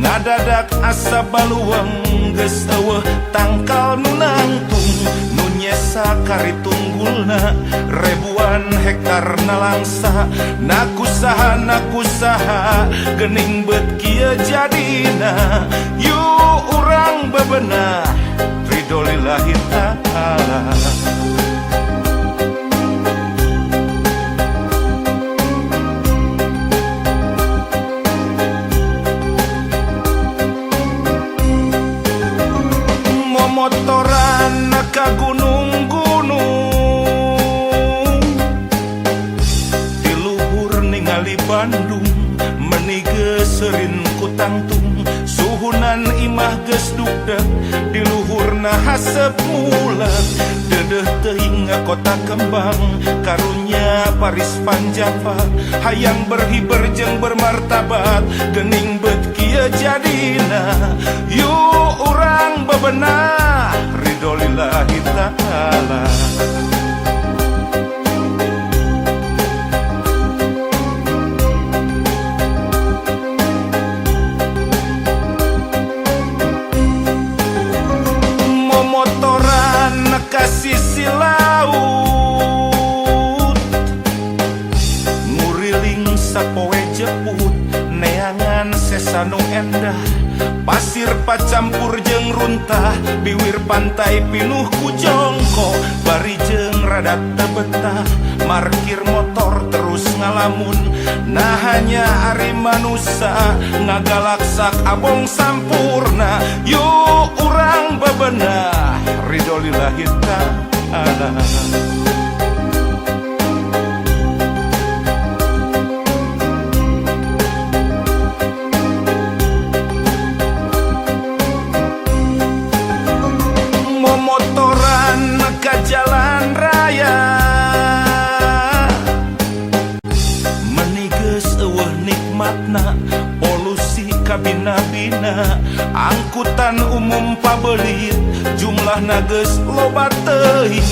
Ngadadak asa baluang geus eueuh tangkal nu nangtung nu nyesa kari tunggulna ribuan hektar nalangsa nakusaha geuning beut kieu jadina yu urang bebenah ridho lillahi ta'ala. Motoran ka gunung-gunung di luhur ningali Bandung meuni geus seurin ku tangtung suhunan imah geus dugdeg di luhurna haseup mulet deudeuh teuing kota kembang karunya Paris Panjava hayang berhiber jeung bermartabat geuning beut kieu jadina yu urang bebenah ridho lillahi ta'ala. Momotoran ka sisi laut nguriling sapoe jeput neangan sesanu endah pasir pacampur jeung runtah biwir pantai pinuh ku jongko bari jeung rada teu betah markir motor terus ngalamun nah hanya ari manusia ngagalaksak abong sampurna yuk urang bebenah ridho lillahi ta'ala. Motoran ka jalan raya meuni geus eueuh nikmatna polusi kabina-bina angkutan umum pabelit jumlahna geus loba teuing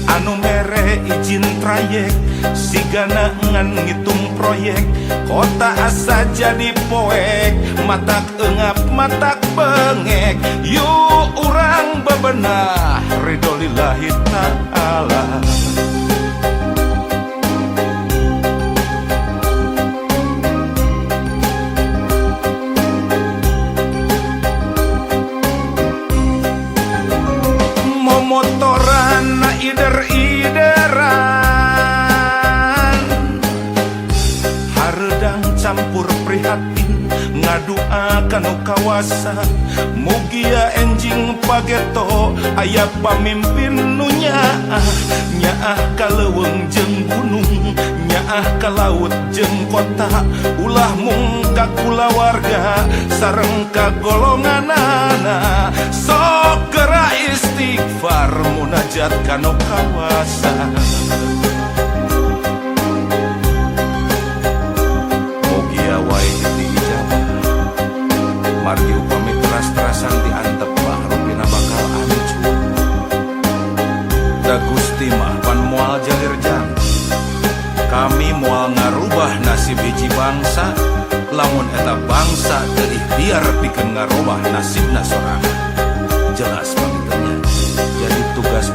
anu mere izin trayek sigana ngan ngitung proyek kota asa jadi poek matak eungap matak bengek yuk urang bebenah ridho lillahi ta'ala. Momotoran ider-ideran hareudang campur prihatin ngadua kanu kawasa mugia enjing pageto aya pamimpin nu nyaah ka leuweung jeung gunung nyaah ka laut jeung kota ulah mung ka kulawarga sareng ka golonganana sok geura istighfar munajat kanu kawasa. Mugia wae diijabah margi upami teras-terasan diantep bah rupina bakal hancur da Gusti mah pan moal jalir jang kami moal ngarubah nasib hiji bangsa lamun eta bangsa teu ikhtiar pikeun ngarubah nasibna sorangan jelas pamitunya jadi tugas